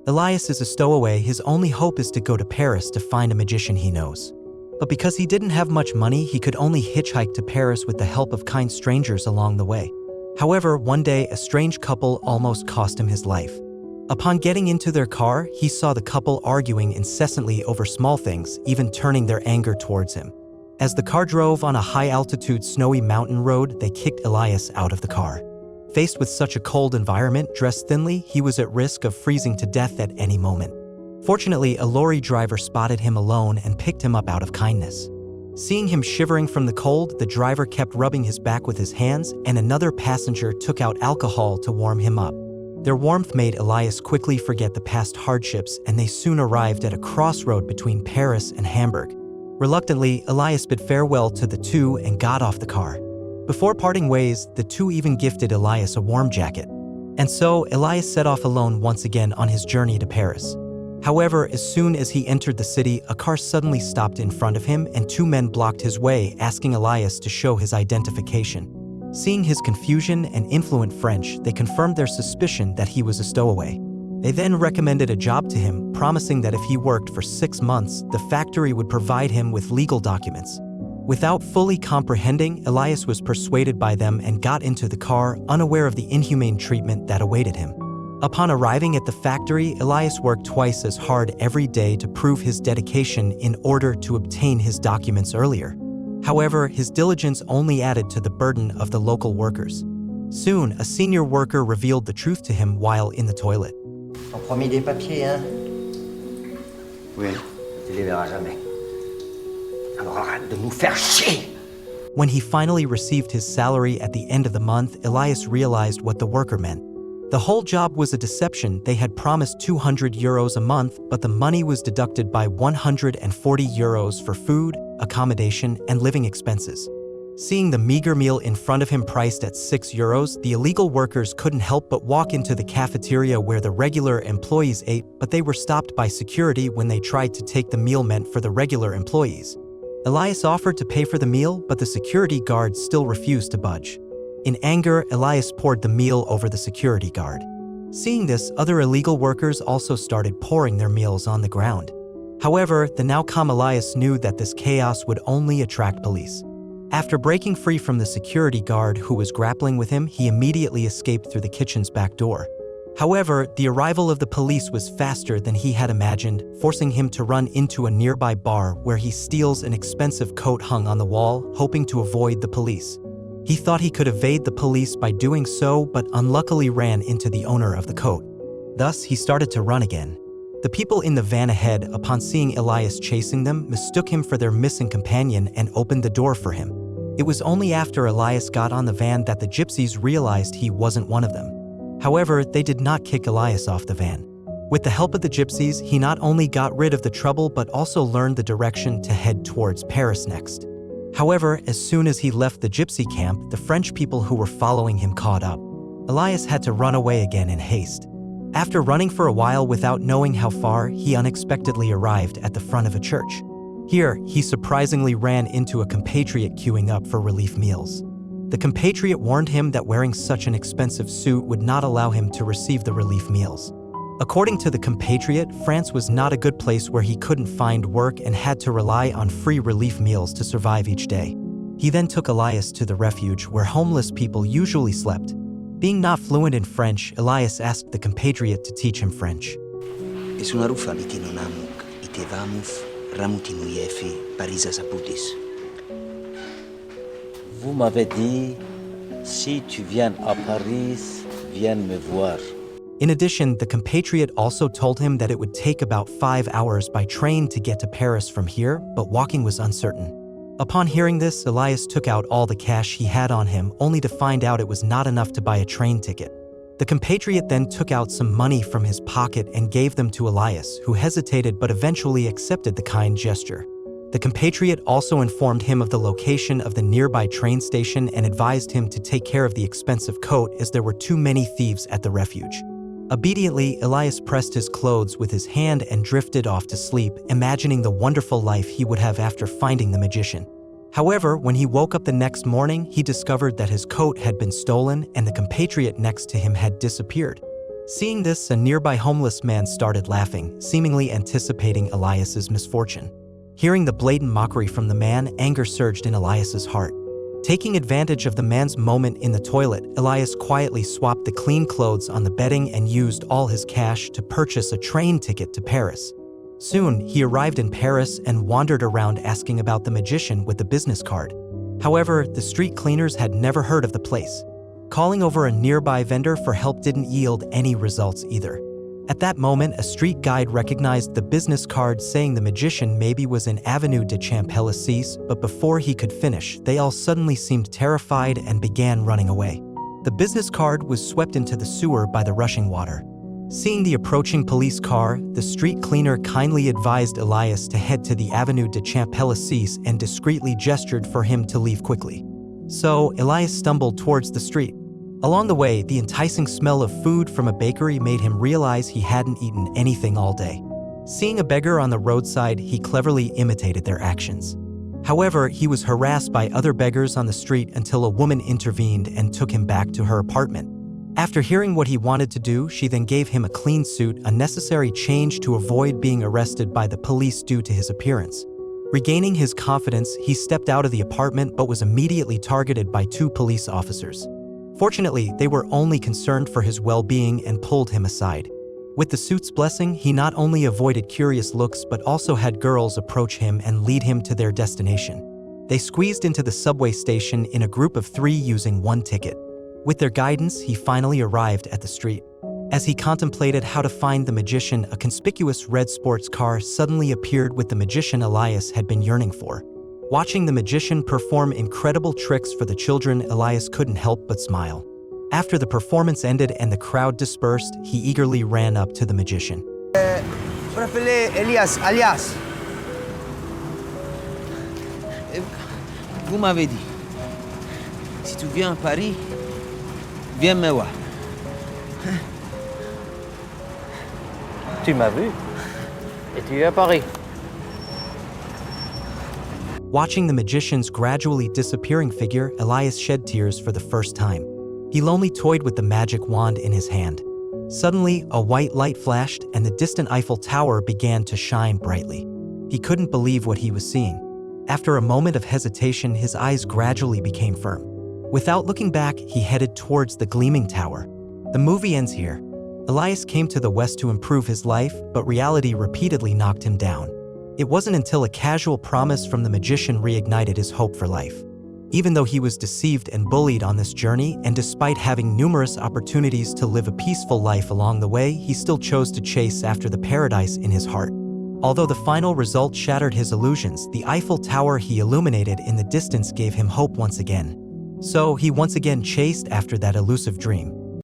Elias is a stowaway. His only hope is to go to Paris to find a magician he knows. But because he didn't have much money, he could only hitchhike to Paris with the help of kind strangers along the way. However, one day, a strange couple almost cost him his life. Upon getting into their car, he saw the couple arguing incessantly over small things, even turning their anger towards him. As the car drove on a high-altitude snowy mountain road, they kicked Elias out of the car. Faced with such a cold environment, dressed thinly, he was at risk of freezing to death at any moment. Fortunately, a lorry driver spotted him alone and picked him up out of kindness. Seeing him shivering from the cold, the driver kept rubbing his back with his hands, and another passenger took out alcohol to warm him up. Their warmth made Elias quickly forget the past hardships, and they soon arrived at a crossroad between Paris and Hamburg. Reluctantly, Elias bid farewell to the two and got off the car. Before parting ways, the two even gifted Elias a warm jacket. And so, Elias set off alone once again on his journey to Paris. However, as soon as he entered the city, a car suddenly stopped in front of him and two men blocked his way, asking Elias to show his identification. Seeing his confusion and influent French, they confirmed their suspicion that he was a stowaway. They then recommended a job to him, promising that if he worked for 6 months, the factory would provide him with legal documents. Without fully comprehending, Elias was persuaded by them and got into the car, unaware of the inhumane treatment that awaited him. Upon arriving at the factory, Elias worked twice as hard every day to prove his dedication in order to obtain his documents earlier. However, his diligence only added to the burden of the local workers. Soon, a senior worker revealed the truth to him while in the toilet. T'as promis des papiers, hein? Oui. Tu les verras jamais. Alors arrête de nous faire chier! When he finally received his salary at the end of the month, Elias realized what the worker meant. The whole job was a deception. They had promised 200 euros a month, but the money was deducted by 140 euros for food, accommodation, and living expenses. Seeing the meager meal in front of him priced at 6 euros, the illegal workers couldn't help but walk into the cafeteria where the regular employees ate, but they were stopped by security when they tried to take the meal meant for the regular employees. Elias offered to pay for the meal, but the security guard still refused to budge. In anger, Elias poured the meal over the security guard. Seeing this, other illegal workers also started pouring their meals on the ground. However, the now calm Elias knew that this chaos would only attract police. After breaking free from the security guard who was grappling with him, he immediately escaped through the kitchen's back door. However, the arrival of the police was faster than he had imagined, forcing him to run into a nearby bar where he steals an expensive coat hung on the wall, hoping to avoid the police. He thought he could evade the police by doing so, but unluckily ran into the owner of the coat. Thus, he started to run again. The people in the van ahead, upon seeing Elias chasing them, mistook him for their missing companion and opened the door for him. It was only after Elias got on the van that the gypsies realized he wasn't one of them. However, they did not kick Elias off the van. With the help of the gypsies, he not only got rid of the trouble but also learned the direction to head towards Paris next. However, as soon as he left the gypsy camp, the French people who were following him caught up. Elias had to run away again in haste. After running for a while without knowing how far, he unexpectedly arrived at the front of a church. Here, he surprisingly ran into a compatriot queuing up for relief meals. The compatriot warned him that wearing such an expensive suit would not allow him to receive the relief meals. According to the compatriot, France was not a good place where he couldn't find work and had to rely on free relief meals to survive each day. He then took Elias to the refuge where homeless people usually slept. Being not fluent in French, Elias asked the compatriot to teach him French. Vous m'avez dit, si tu viens à Paris, viens me voir. In addition, the compatriot also told him that it would take about 5 hours by train to get to Paris from here, but walking was uncertain. Upon hearing this, Elias took out all the cash he had on him, only to find out it was not enough to buy a train ticket. The compatriot then took out some money from his pocket and gave them to Elias, who hesitated but eventually accepted the kind gesture. The compatriot also informed him of the location of the nearby train station and advised him to take care of the expensive coat as there were too many thieves at the refuge. Obediently, Elias pressed his clothes with his hand and drifted off to sleep, imagining the wonderful life he would have after finding the magician. However, when he woke up the next morning, he discovered that his coat had been stolen and the compatriot next to him had disappeared. Seeing this, a nearby homeless man started laughing, seemingly anticipating Elias's misfortune. Hearing the blatant mockery from the man, anger surged in Elias's heart. Taking advantage of the man's moment in the toilet, Elias quietly swapped the clean clothes on the bedding and used all his cash to purchase a train ticket to Paris. Soon, he arrived in Paris and wandered around asking about the magician with the business card. However, the street cleaners had never heard of the place. Calling over a nearby vendor for help didn't yield any results either. At that moment, a street guide recognized the business card saying the magician maybe was in Avenue de Champs-Élysées, but before he could finish, they all suddenly seemed terrified and began running away. The business card was swept into the sewer by the rushing water. Seeing the approaching police car, the street cleaner kindly advised Elias to head to the Avenue de Champs-Élysées and discreetly gestured for him to leave quickly. So, Elias stumbled towards the street. Along the way, the enticing smell of food from a bakery made him realize he hadn't eaten anything all day. Seeing a beggar on the roadside, he cleverly imitated their actions. However, he was harassed by other beggars on the street until a woman intervened and took him back to her apartment. After hearing what he wanted to do, she then gave him a clean suit, a necessary change to avoid being arrested by the police due to his appearance. Regaining his confidence, he stepped out of the apartment but was immediately targeted by 2 police officers. Fortunately, they were only concerned for his well-being and pulled him aside. With the suit's blessing, he not only avoided curious looks but also had girls approach him and lead him to their destination. They squeezed into the subway station in a group of 3 using 1 ticket. With their guidance, he finally arrived at the street. As he contemplated how to find the magician, a conspicuous red sports car suddenly appeared with the magician Elias had been yearning for. Watching the magician perform incredible tricks for the children, Elias couldn't help but smile. After the performance ended and the crowd dispersed, he eagerly ran up to the magician. Je m'appelle Elias, alias. Vous m'avez dit, si tu viens à Paris, viens me voir. Tu m'as vu et tu es à Paris. Watching the magician's gradually disappearing figure, Elias shed tears for the first time. He lonely toyed with the magic wand in his hand. Suddenly, a white light flashed and the distant Eiffel Tower began to shine brightly. He couldn't believe what he was seeing. After a moment of hesitation, his eyes gradually became firm. Without looking back, he headed towards the gleaming tower. The movie ends here. Elias came to the West to improve his life, but reality repeatedly knocked him down. It wasn't until a casual promise from the magician reignited his hope for life. Even though he was deceived and bullied on this journey, and despite having numerous opportunities to live a peaceful life along the way, he still chose to chase after the paradise in his heart. Although the final result shattered his illusions, the Eiffel Tower he illuminated in the distance gave him hope once again. So he once again chased after that elusive dream.